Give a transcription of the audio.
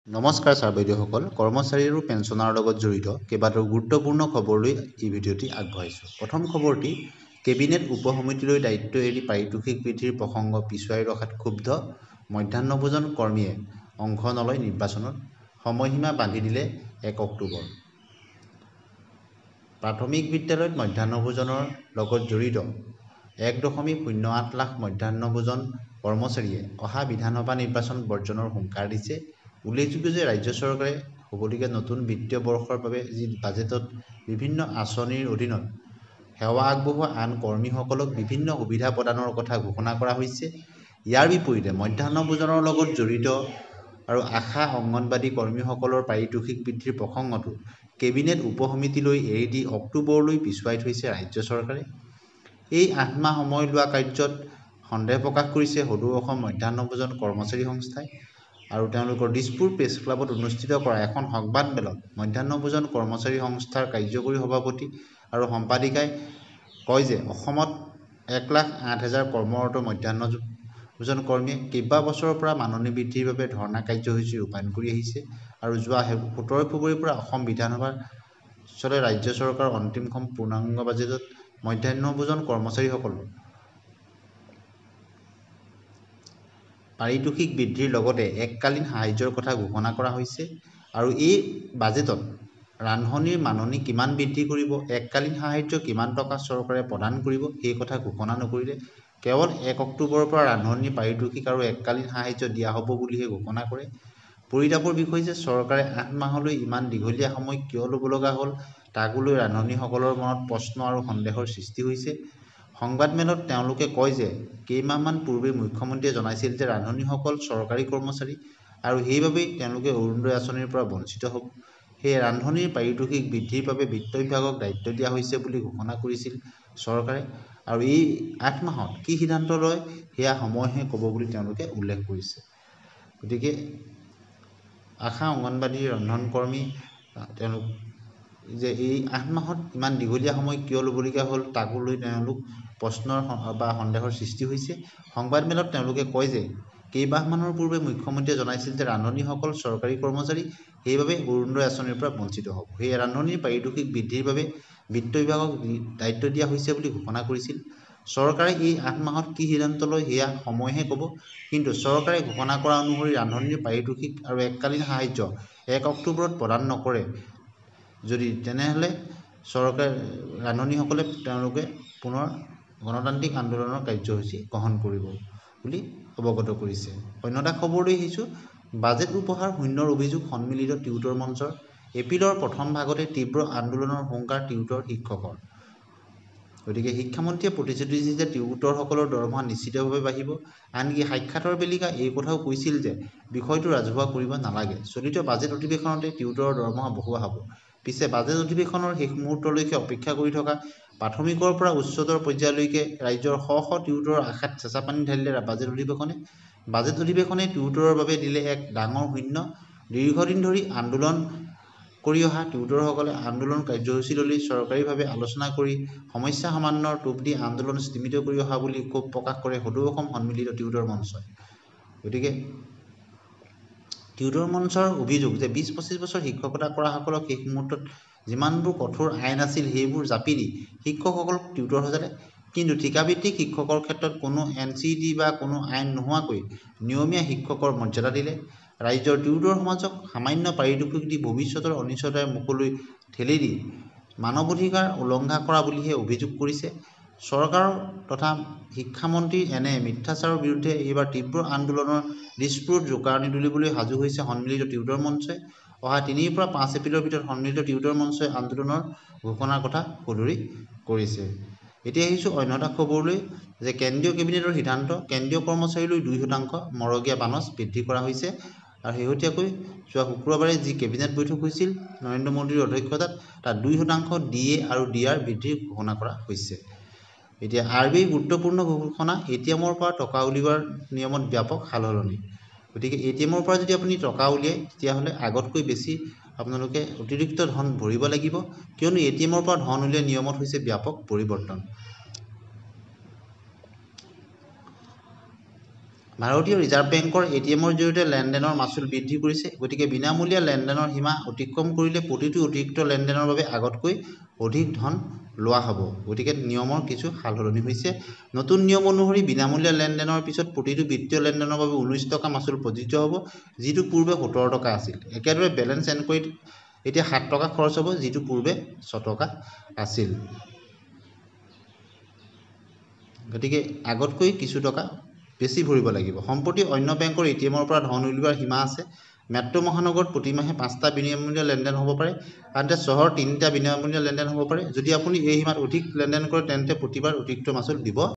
নমস্কাৰ ছাৰ বাইদেউসকল, কৰ্মচাৰী আৰু পেঞ্চনাৰৰ লগত জড়িত কেইবাটাও গুৰুত্বপূৰ্ণ খবৰলৈ এই ভিডিঅ'টি আগবঢ়াইছোঁ। প্ৰথম খবৰটি, কেবিনেট উপসমিতিলৈ দায়িত্ব এৰি পাৰিতোষিক বৃদ্ধিৰ প্ৰসংগ পিছুৱাই ৰখাত ক্ষুব্ধ মধ্যাহ্নভোজন কৰ্মীয়ে অংশ নলয় নিৰ্বাচনত, সময়সীমা বান্ধি দিলে ১ অক্টোবৰ। প্ৰাথমিক বিদ্যালয়ত মধ্যাহ্নভোজনৰ লগত জড়িত ১.০৮ লাখ মধ্যাহ্নভোজন কৰ্মচাৰীয়ে অহা বিধানসভা নিৰ্বাচন বৰ্জনৰ হুংকাৰ দিছে। উল্লেখযোগ্য যে ৰাজ্য চৰকাৰে হ'বলগীয়া নতুন বিত্তীয় বৰ্ষৰ বাবে যি বাজেটত বিভিন্ন আঁচনিৰ অধীনত সেৱা আগবঢ়োৱা আন কৰ্মীসকলক বিভিন্ন সুবিধা প্ৰদানৰ কথা ঘোষণা কৰা হৈছে। ইয়াৰ বিপৰীতে মধ্যাহ্নভোজনৰ লগত জড়িত আৰু আশা অংগনবাড়ী কৰ্মীসকলৰ পাৰিতোষিক বৃদ্ধিৰ প্ৰসংগটো কেবিনেট উপসমিতিলৈ এৰি দি অক্টোবৰলৈ পিছুৱাই থৈছে ৰাজ্য চৰকাৰে। এই ৮ মাহ সময় লোৱা কাৰ্যত সন্দেহ প্ৰকাশ কৰিছে সদৌ অসম মধ্যাহ্নভোজন কৰ্মচাৰী সংস্থাই। আৰু তেওঁলোকৰ দিছপুৰ প্ৰেছ ক্লাবত অনুষ্ঠিত কৰা এখন সংবাদমেলত মধ্যাহ্নভোজন কৰ্মচাৰী সংস্থাৰ কাৰ্যকৰী সভাপতি আৰু সম্পাদিকাই কয় যে অসমত ১,০৮,০০০ কৰ্মৰত মধ্যাহ্নভোজন কৰ্মীয়ে কেইবা বছৰৰ পৰা মাননি বৃদ্ধিৰ বাবে ধৰ্ণা কাৰ্যসূচী ৰূপায়ণ কৰি আহিছে আৰু যোৱা ১৭ ফেব্ৰুৱাৰীৰ পৰা অসম বিধানসভাৰ চলে ৰাজ্য চৰকাৰৰ অন্তিমখন পূৰ্ণাংগ বাজেটত মধ্যাহ্নভোজন কৰ্মচাৰীসকলৰ পাৰিতোষিক বৃদ্ধিৰ লগতে এককালীন সাহায্যৰ কথা ঘোষণা কৰা হৈছে। আৰু এই বাজেটত ৰান্ধনিৰ মাননি কিমান বৃদ্ধি কৰিব, এককালীন সাহায্য কিমান টকা চৰকাৰে প্ৰদান কৰিব সেই কথা ঘোষণা নকৰিলে কেৱল ১ অক্টোবৰৰ পৰা ৰান্ধনিৰ পাৰিতোষিক আৰু এককালীন সাহায্য দিয়া হ'ব বুলিহে ঘোষণা কৰে। পৰিতাপৰ বিষয় যে চৰকাৰে ৮ মাহলৈ ইমান দীঘলীয়া সময় কিয় ল'ব লগা হ'ল তাক লৈ ৰান্ধনিসকলৰ মনত প্ৰশ্ন আৰু সন্দেহৰ সৃষ্টি হৈছে। সংবাদমেলত তেওঁলোকে কয় যে কেইমাহমান পূৰ্বে মুখ্যমন্ত্ৰীয়ে জনাইছিল যে ৰান্ধনিসকল চৰকাৰী কৰ্মচাৰী আৰু সেইবাবেই তেওঁলোকে অৰুণোদয় আঁচনিৰ পৰা বঞ্চিত হ'ব। সেয়ে ৰান্ধনিৰ পাৰিতোষিক বৃদ্ধিৰ বাবে বিত্ত বিভাগক দায়িত্ব দিয়া হৈছে বুলি ঘোষণা কৰিছিল চৰকাৰে। আৰু এই ৮ মাহত কি সিদ্ধান্ত লয় সেয়া সময়হে ক'ব বুলি তেওঁলোকে উল্লেখ কৰিছে। গতিকে আশা অংগনবাড়ী ৰন্ধনকৰ্মী তেওঁলোক যে এই ৮ মাহত ইমান দীঘলীয়া সময় কিয় ল'বলগীয়া হ'ল তাকো লৈ তেওঁলোক প্ৰশ্নৰ বা সন্দেহৰ সৃষ্টি হৈছে। সংবাদমেলত তেওঁলোকে কয় যে কেইমাহমানৰ পূৰ্বে মুখ্যমন্ত্ৰীয়ে জনাইছিল যে ৰান্ধনিসকল চৰকাৰী কৰ্মচাৰী, সেইবাবে অৰুণোদয় আঁচনিৰ পৰা বঞ্চিত হ'ব। সেয়ে ৰান্ধনিৰ পাৰিতোষিক বৃদ্ধিৰ বাবে বিত্ত বিভাগক দায়িত্ব দিয়া হৈছে বুলি ঘোষণা কৰিছিল চৰকাৰে। এই ৮ মাহত কি সিদ্ধান্ত লয় সেয়া সময়হে ক'ব। কিন্তু চৰকাৰে ঘোষণা কৰা অনুসৰি ৰান্ধনিৰ পাৰিতোষিক আৰু এককালীন সাহায্য ১ অক্টোবৰত প্ৰদান নকৰে যদি তেনেহ'লে ৰান্ধনিসকলে তেওঁলোকে পুনৰ গণতান্ত্ৰিক আন্দোলনৰ কাৰ্যসূচী গ্ৰহণ কৰিব বুলি অৱগত কৰিছে। অন্য এটা খবৰলৈ আহিছোঁ। বাজেট উপহাৰ শূন্যৰ অভিযোগ সন্মিলিত টিউটৰ মঞ্চৰ। এপ্ৰিলৰ প্ৰথম ভাগতে তীব্ৰ আন্দোলনৰ হুংকাৰ টিউটৰ শিক্ষকৰ। গতিকে শিক্ষামন্ত্ৰীয়ে প্ৰতিশ্ৰুতি দিছে যে টিউটৰসকলৰ দৰমহা নিশ্চিতভাৱে বাঢ়িব। আনকি সাক্ষাতৰ বেলিকা এই কথাও কৈছিল যে বিষয়টো ৰাজহুৱা কৰিব নালাগে। চলিত বাজেট অধিৱেশনতে টিউটৰৰ দৰমহা বঢ়োৱা হ'ব। পিছে বাজেট অধিৱেশনৰ শেষ মুহূৰ্তলৈকে অপেক্ষা কৰি থকা প্ৰাথমিকৰ পৰা উচ্চতৰ পৰ্যায়লৈকে ৰাজ্যৰ শ শ টিউটৰৰ আশাত চেঁচাপানী ঢালিলে বাজেট অধিৱেশনে। বাজেট অধিৱেশনে টিউটৰৰ বাবে দিলে এক ডাঙৰ শূন্য। দীৰ্ঘদিন ধৰি আন্দোলন কৰি অহা টিউটৰসকলে আন্দোলন কাৰ্যসূচী ল'লেই চৰকাৰীভাৱে আলোচনা কৰি সমস্যা সমাধানৰ টোপ দি আন্দোলন স্তিমিত কৰি অহা বুলি ক্ষোভ প্ৰকাশ কৰে সদৌ অসম সন্মিলিত টিউটৰ মঞ্চই। গতিকে টিউটৰ মঞ্চৰ অভিযোগ যে ২০-২৫ বছৰ শিক্ষকতা কৰাসকলক শেষ মুহূৰ্তত যিমানবোৰ কঠোৰ আইন আছিল সেইবোৰ জাপি দি শিক্ষকসকলক টিউটৰ সজালে। কিন্তু ঠিকাভিত্তিক শিক্ষকৰ ক্ষেত্ৰত কোনো NCET বা কোনো আইন নোহোৱাকৈ নিয়মীয়া শিক্ষকৰ মৰ্যাদা দিলে। ৰাজ্যৰ টিউটৰ সমাজক সামান্য পাৰিতোষিক দি ভৱিষ্যতৰ অনিশ্চয়তাৰ মুখলৈ ঠেলি দি মানৱ অধিকাৰ উলংঘা কৰা বুলিহে অভিযোগ কৰিছে চৰকাৰ তথা শিক্ষামন্ত্ৰীৰ। এনে মিথ্যাচাৰৰ বিৰুদ্ধে এইবাৰ তীব্ৰ আন্দোলনৰ দিছপুৰত জোকাৰণি তুলিবলৈ সাজু হৈছে সন্মিলিত টিউটৰ মঞ্চই। অহা ৩ৰ পৰা ৫ এপ্ৰিলৰ ভিতৰত সন্মিলিত টিউটৰ মঞ্চই আন্দোলনৰ ঘোষণাৰ কথা সদৰি কৰিছে। এতিয়া আহিছোঁ অন্য এটা খবৰলৈ যে কেন্দ্ৰীয় কেবিনেটৰ সিদ্ধান্ত, কেন্দ্ৰীয় কৰ্মচাৰীলৈ ২% মৰগীয়া বানচ বৃদ্ধি কৰা হৈছে। আৰু শেহতীয়াকৈ যোৱা শুক্ৰবাৰে যি কেবিনেট বৈঠক হৈছিল নৰেন্দ্ৰ মোদীৰ অধ্যক্ষতাত, তাত ২% DA আৰু DR বৃদ্ধিৰ ঘোষণা কৰা হৈছে। এতিয়া RBIৰ গুৰুত্বপূৰ্ণ ঘোষণা, ATMৰ পৰা টকা উলিওৱাৰ নিয়মত ব্যাপক সালসলনি। গতিকে ATMৰ পৰা যদি আপুনি টকা উলিয়ায় তেতিয়াহ'লে আগতকৈ বেছি আপোনালোকে অতিৰিক্ত ধন ভৰিব লাগিব, কিয়নো ATMৰ পৰা ধন উলিওৱাৰ নিয়মত হৈছে ব্যাপক পৰিৱৰ্তন। ভাৰতীয় ৰিজাৰ্ভ বেংকৰ এটিএমৰ জৰিয়তে লেনদেনৰ মাচুল বৃদ্ধি কৰিছে। গতিকে বিনামূলীয়া লেনদেনৰ সীমা অতিক্ৰম কৰিলে প্ৰতিটো অতিৰিক্ত লেনদেনৰ বাবে আগতকৈ অধিক ধন লোৱা হ'ব। গতিকে নিয়মৰ কিছু সালসলনি হৈছে। নতুন নিয়ম অনুসৰি বিনামূলীয়া লেনদেনৰ পিছত প্ৰতিটো বিত্তীয় লেনদেনৰ বাবে 19 টকা মাচুল প্ৰযোজ্য হ'ব, যিটো পূৰ্বে 17 টকা আছিল। একেদৰে বেলেন্স এনকুৱাৰীত এতিয়া 7 টকা খৰচ হ'ব, যিটো পূৰ্বে 6 টকা আছিল। গতিকে আগতকৈ কিছু টকা বেছি ভৰিব লাগিব। সম্প্ৰতি অন্য বেংকৰ এটিএমৰ পৰা ধন উলিওৱাৰ সীমা আছে। মেট্ৰ' মহানগৰত প্ৰতিমাহে 5টা বিনামূলীয়া লেনদেন হ'ব পাৰে, আনহাতে চহৰ 3টা বিনামূলীয়া লেনদেন হ'ব পাৰে। যদি আপুনি এই সীমাত অধিক লেনদেন কৰে তেন্তে প্ৰতিবাৰ অতিৰিক্ত মাচুল দিব